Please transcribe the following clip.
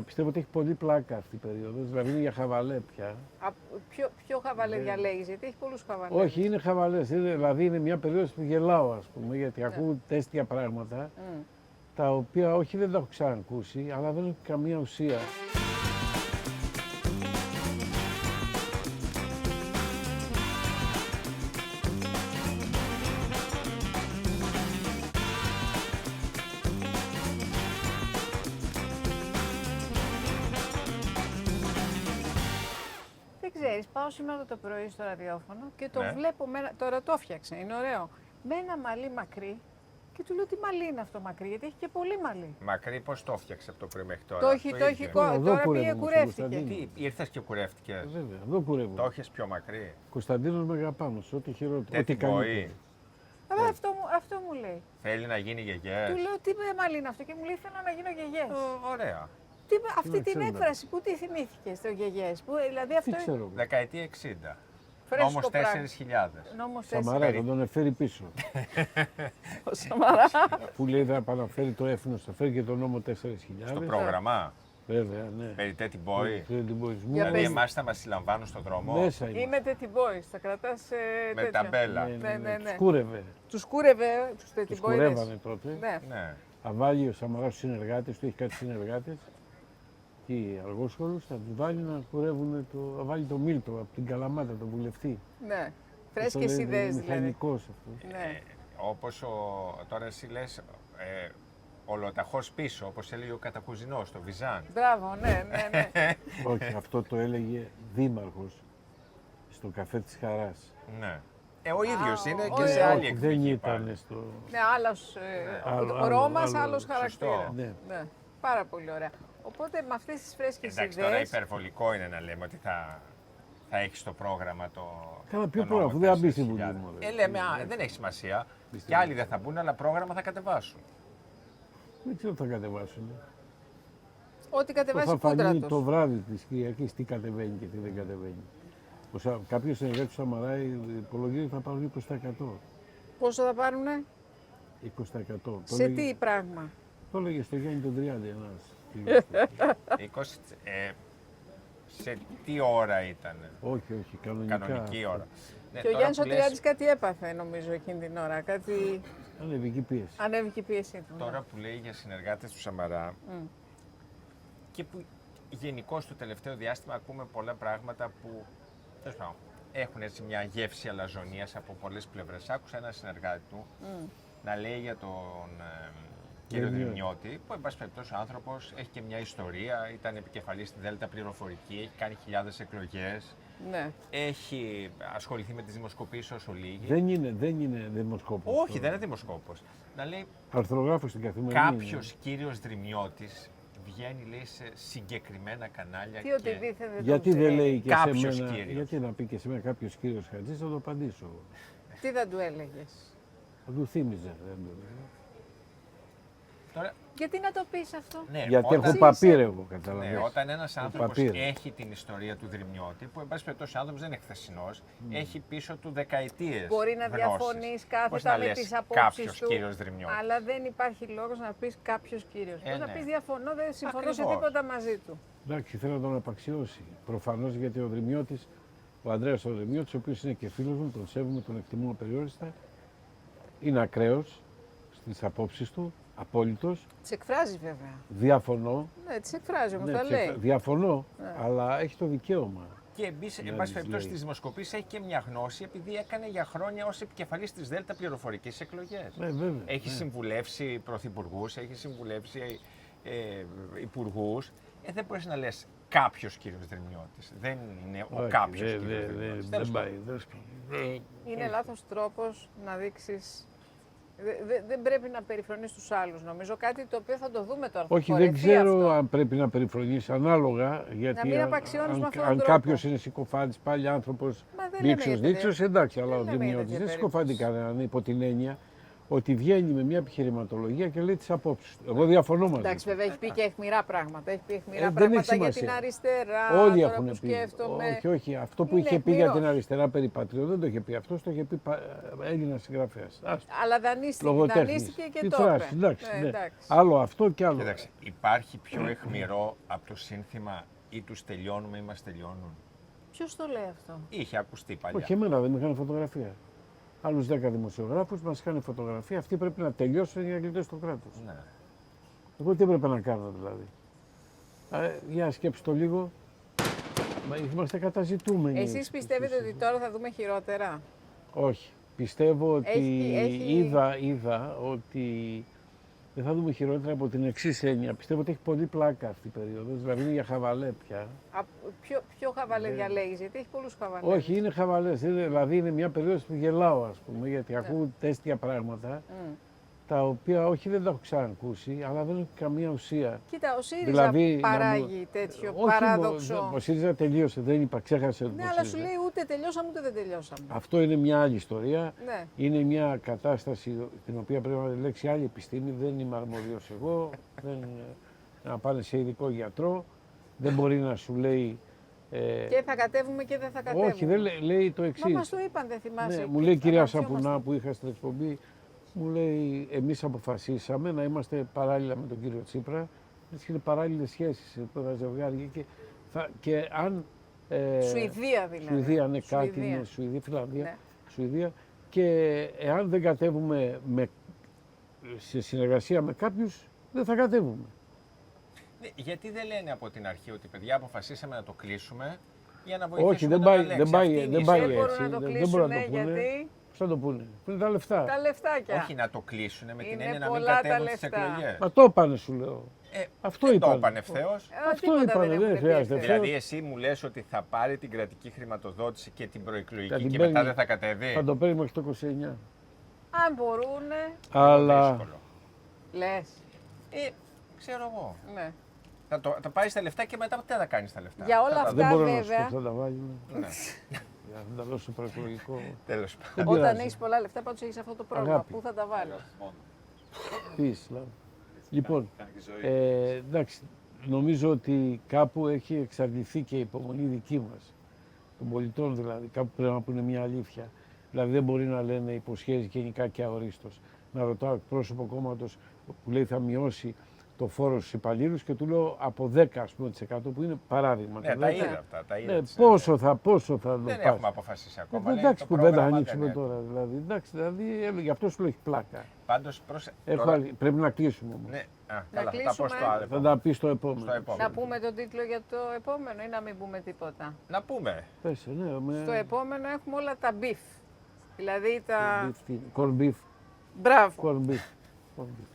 Πιστεύω ότι έχει πολύ πλάκα αυτή η περίοδος, δηλαδή είναι για χαβαλέ πια. Ποιο χαβαλέ διαλέγεις, γιατί έχει πολλούς χαβαλές. Όχι, είναι χαβαλές, δηλαδή είναι μια περίοδος που γελάω, ας πούμε, γιατί ακούω τέτοια πράγματα, τα οποία όχι δεν τα έχω ξανακούσει, αλλά δεν έχουν καμία ουσία. Ξέρεις, πάω σήμερα το πρωί στο ραδιόφωνο και το βλέπω, τώρα το έφτιαξε, είναι ωραίο, με ένα μαλλί μακρύ και του λέω τι μαλλί είναι αυτό μακρύ, γιατί έχει και πολύ μαλλί. Μακρύ πώς το έφτιαξε από το πρωί μέχρι τώρα. Το έχει τώρα πήγε κουρεύτηκε. Τι, ήρθες και κουρεύτηκες. Βέβαια, εδώ κουρεύω. Το έχεις πιο μακρύ. Κωνσταντίνος Μεγαπάνος, ό,τι χειρότερο. Ό,τι καλύτερο. Αυτό μου λέει. Θέλει να γίνει γιαγιές. Του λέω τι μαλλί είναι αυτό και μου λέει θέλω να γίνω γιαγιές. Ωραία. Αυτή την έκφραση, πού τη θυμήθηκες το γιαγιές, δηλαδή αυτό ξέρω. Δεκαετία 60. Φρέσκο Νόμος 4.000. Νόμος 4.000. Σαμαρά, θα τον φέρει πίσω. Ο Σαμαρά. Που λέει θα επαναφέρει το έφυνο, θα φέρει και το νόμο 4.000. Στο πρόγραμμα. Βέβαια, ναι. Περί Τέτι Boy. Δηλαδή εμάς θα μας συλλαμβάνουν στον δρόμο. Μέσα είναι. Είμαι Τέτι Boys, θα κρατάς Με τέτοια. ταμπέλα. Ναι. Τους κούρευε. Τους κούρευε, τους Τέτι Τους Boys. κουρεύανε τότε. Ναι. Θα βάλει ο Σαμαράς τους συνεργάτες του, έχει κάτι συνεργάτες. Και οι αργόσχολους θα τους βάλει να κουρεύουν, θα βάλει το Μίλτο από την Καλαμάτα, τον βουλευτή. Ναι, φρέσκες ιδέες δηλαδή. Μηχανικός αυτός. Ναι. Όπως τώρα εσύ λες, ολοταχώς πίσω, όπως έλεγε ο κατακουζινός, το Βυζάν. Μπράβο, ναι. Όχι, αυτό το έλεγε δήμαρχος στο καφέ της Χαράς. Ναι. Ο ίδιος είναι και όχι, σε άλλη Όχι, εκδοχή. δεν πάλι. ήταν στο... Ναι, άλλος, Άλλο, Ρώμας, άλλο, άλλος χαρακτήρα. σωστό. Ναι. Πάρα πολύ ωραία. Οπότε με αυτές τις φρέσκες Εντάξει, τώρα ιδέες... υπερβολικό είναι να λέμε ότι θα έχεις το πρόγραμμα το. Καλά, ποιο το πρόγραμμα, νόμο αφού δεν θα μπει στη 4.000. Βουλή μου. Λέμε, δεν έχει σημασία. Και άλλοι δεν θα μπουν, αλλά πρόγραμμα θα κατεβάσουν. Δεν ξέρω τι θα κατεβάσουν. Ό,τι κατεβάσει Θα η κούντρα φανεί τους. το βράδυ της Κυριακής τι κατεβαίνει και τι δεν κατεβαίνει. Κάποιος συνεργάτης του Σαμαρά υπολογίζει ότι θα πάρουν 20%. Πόσο θα πάρουνε, 20%. σε τι πράγμα. Το έλεγε στο Γιάννη τον 30 ένας. 20, σε τι ώρα ήταν, Όχι, κανονικά. κανονική ώρα. Ναι, Και ο τώρα Γιάννης ο που λες- Τριάντης κάτι έπαθε νομίζω εκείνη την ώρα. Κάτι Ανεβική πίεση. ανέβηκε η πίεσή του. Τώρα που λέει για συνεργάτες του Σαμαρά και που γενικώ το τελευταίο διάστημα ακούμε πολλά πράγματα που τέλος πάντων, έχουν έτσι μια γεύση αλαζονίας από πολλές πλευρές. Άκουσα ένα συνεργάτη του να λέει για τον κύριο Δρυμιώτη, που εν πάση περιπτώσει ο άνθρωπος έχει και μια ιστορία, ήταν επικεφαλής στη Δέλτα Πληροφορική, έχει κάνει χιλιάδες εκλογές, Ναι. έχει ασχοληθεί με τις δημοσκοπήσεις όσο λίγοι. Δεν είναι δημοσκόπος. Όχι, δεν είναι δημοσκόπος. Να λέει Αρθρογράφος στην καθημερινή. κάποιος κύριος Δρυμιώτης βγαίνει, λέει, σε συγκεκριμένα κανάλια Τι ότι δίθεν δεν Γιατί τον δεν ξέρει. λέει και Κάποιος σε μένα, κύριος. γιατί να πει και σε μένα κάποιος κύριος Χατζής, θα το απαντήσω. Τι θα του έλεγες. Θα του θύμιζε. Δεν το λέω. Τώρα, Γιατί να το πεις αυτό. ναι, Γιατί όταν, έχω παπίρ εγώ, ναι, καταλαβαίνεις. όταν ένας άνθρωπος παπίρ. έχει την ιστορία του Δρυμιώτη, που εν πάση περιπτώσει ο άνθρωπος δεν είναι χθεσινός, έχει πίσω του δεκαετίες Μπορεί να γνώσης. διαφωνείς Πώς κάθετα να με λες τις απόψεις κάποιος του, κύριος Δρυμιώτης. αλλά δεν υπάρχει λόγος να πεις κάποιος κύριος. Πώς να ναι. πεις διαφωνώ, δεν συμφωνώ σε Ακριβώς. τίποτα μαζί του. Εντάξει, θέλω να τον απαξιώσει. Προφανώς γιατί ο Δρυμιώτης, ο Ανδρέας ο Δρυμιώτης, ο οποίος είναι και φίλος μου, τον σέβομαι, τον εκτιμώ απεριόριστα, είναι ακραίος στις απόψεις του, απόλυτος. Τις εκφράζει βέβαια. Διαφωνώ. Ναι, τις εκφράζει όμως, Ναι, τα λέει. διαφωνώ, αλλά έχει το δικαίωμα. Και επίσης, εν Να πάση τις περιπτώσει, λέει. στις δημοσκοπήσεις έχει και μια γνώση, επειδή έκανε για χρόνια ως επικεφαλής της Δέλτα Πληροφορικής εκλογές. Βέβαια. Έχει συμβουλεύσει πρωθυπουργούς, έχει συμβουλεύσει υπουργούς. Δεν μπορείς να λες κάποιος κύριος Δρυμιώτης. Δεν είναι ο κάποιος κύριος Δρυμιώτης. Δεν Τέλος πάει. πάντων. Είναι λάθος τρόπος να δείξεις. Δεν πρέπει να περιφρονείς τους άλλους, νομίζω. Κάτι το οποίο θα το δούμε τώρα. θα Όχι, δεν κορεθεί ξέρω αυτό. αν πρέπει να περιφρονείς ανάλογα, γιατί μην απαξιώνεις με αυτόν τον αν τρόπο. κάποιος είναι συκοφάντης, πάλι άνθρωπος Μα δεν λέμε για τέτοια- δείξος, εντάξει, αλλά ο λέμε για Δρυμιώτης τέτοια δεν συκοφάνει περίπτωση. κανέναν υπό την έννοια ότι βγαίνει με μια επιχειρηματολογία και λέει τις απόψεις του. Εγώ διαφωνώ μαζί Εντάξει, του. βέβαια έχει πει και αιχμηρά πράγματα. Έχει πει αιχμηρά Δεν έχει πράγματα για την σημασία. αριστερά. Όλοι τώρα έχουν που πει. σκέφτομαι. Όχι, όχι. Αυτό που Είναι είχε πει για την αιχμηρός. αριστερά περί πατριών δεν το είχε πει αυτό, το είχε πει Έλληνα συγγραφέα. Αλλά δανείστηκε και Τη το φράση, είπε. εντάξει, Ναι, ναι. εντάξει. Άλλο αυτό και άλλο. Κοίταξε, υπάρχει πιο αιχμηρό από το σύνθημα ή τους τελειώνουμε ή μας τελειώνουν. Ποιος το λέει αυτό? Είχε ακουστεί παλιά. Όχι, εμένα δεν με είχαν φωτογραφία. Άλλους 10 δημοσιογράφους μας είχαν φωτογραφία. Αυτοί πρέπει να τελειώσουν για να γλιτώσουν το κράτος. Ναι. Εγώ τι έπρεπε να κάνω δηλαδή. Για σκέψτε το λίγο. Είμαστε καταζητούμενοι. Εσείς πιστεύετε ότι τώρα θα δούμε χειρότερα? Όχι. Πιστεύω ότι Έχει- είδα ότι δεν θα δούμε χειρότερα από την εξής έννοια. Πιστεύω ότι έχει πολύ πλάκα αυτή η περίοδος. Δηλαδή είναι για χαβαλέ πια. Ποιο χαβαλέ διαλέγεις, γιατί έχει πολλούς χαβαλές. Όχι, είναι χαβαλές. Δηλαδή είναι μια περίοδος που γελάω, ας πούμε, γιατί ακούω τέτοια πράγματα. Τα οποία όχι δεν τα έχω ξανακούσει, αλλά δεν έχουν καμία ουσία. Κοίτα, ο ΣΥΡΙΖΑ Δηλαδή, παράγει τέτοιο Όχι, παράδοξο. Ο ΣΥΡΙΖΑ τελείωσε, δεν είπα, ξέχασε Ναι, το αλλά σου ΣΥΡΙΖΑ. λέει ούτε τελειώσαμε ούτε δεν τελειώσαμε. Αυτό είναι μια άλλη ιστορία. Ναι. Είναι μια κατάσταση την οποία πρέπει να ελέγξει άλλη επιστήμη. Δεν είμαι αρμόδιος εγώ. Δεν, να πάνε σε ειδικό γιατρό. Δεν μπορεί να σου λέει. Και θα κατέβουμε και δεν θα κατέβουμε. Όχι, δεν λέει το Μα εξής. μας το είπαν, δεν θυμάσαι. Ναι, μου λέει η κυρία Αναρωτιόμαστε. Σαπουνά που είχα στην εκπομπή, μου λέει εμείς αποφασίσαμε να είμαστε παράλληλα με τον κύριο Τσίπρα. Έτσι είναι παράλληλες σχέσεις το ένα ζευγάρι και αν... Σουηδία δηλαδή. Σουηδία, ναι, κάτι Σουηδία. είναι Σουηδία, Φιλανδία, Ναι. Σουηδία. Και εάν δεν κατέβουμε σε συνεργασία με κάποιους, δεν θα κατέβουμε. Ναι, γιατί δεν λένε από την αρχή ότι παιδιά αποφασίσαμε να το κλείσουμε για να βοηθήσουμε Όχι, δεν τον πάει, Αλέξη. δεν πάει, Αυτή είναι η δεν πάει Δεν ιστορία. έτσι. μπορούν να το Δεν μπορούν να κλείσουν το πούνε. γιατί Πώς θα το πούνε, που είναι τα λεφτά. τα λεφτάκια. Όχι να το κλείσουν με την Είναι έννοια να μην πολλά τα κατέβουν στις λεφτά. εκλογές. Μα το είπανε σου λέω. Αυτό δεν το είπανε. είπαν ευθέως. Αυτό Τίποτα είπανε, δεν έχουν πει χρειάζεται. ευθέως. Δηλαδή εσύ μου λες ότι θα πάρει την κρατική χρηματοδότηση και την Θα προεκλογική την και παίρνει. μετά δεν θα κατέβει. Θα το παίρνει μέχρι το 29. Αν μπορούνε, Αλλά Δύσκολο. λες. Ξέρω εγώ. Ναι. Θα πάρει τα λεφτά και μετά τι θα κάνει τα λεφτά. Για όλα Θα τα αυτά, δεν μπορώ να σου βέβαια. πω, θα τα βάλουμε. Ναι. Για να τα δώσω προεκλογικό. Τέλος πάντων. Δεν Όταν πειράζει. έχεις πολλά λεφτά, πάντως έχεις αυτό το πρόβλημα. Αγάπη. Πού θα τα βάλεις. Peace, love. Λοιπόν, εντάξει, νομίζω ότι κάπου έχει εξαντληθεί και η υπομονή δική μας, των πολιτών δηλαδή, κάπου πρέπει να πούνε μια αλήθεια. Δηλαδή δεν μπορεί να λένε υποσχέσεις γενικά και αορίστως. Να ρωτάω εκπρόσωπο κόμματος που λέει θα μειώσει το φόρο στους υπαλλήλους και του λέω από 10% ας πούμε, που είναι παράδειγμα. Ναι, το τα 10. είδα αυτά. Τα είδα Ναι, τις πόσο θα το Δεν πας. έχουμε αποφασίσει ακόμα. λέει, Εντάξει, το κουβέντα πρόγραμμα ανοίξουμε δεν τώρα. Δηλαδή, γι' αυτό σου λέω έχει πλάκα. Πάντως Πρέπει να κλείσουμε όμως. Ναι, καλά, θα τα πω κλείσουμε. στο άλλο. Θα τα πει στο επόμενο. Στο επόμενο. Να πούμε τον τίτλο για το επόμενο ή να μην πούμε τίποτα. Να πούμε. Πες, ναι, Στο επόμενο έχουμε όλα τα beef. Δηλαδή τα. Corn beef. Μπράβο. Corn beef. Corn beef.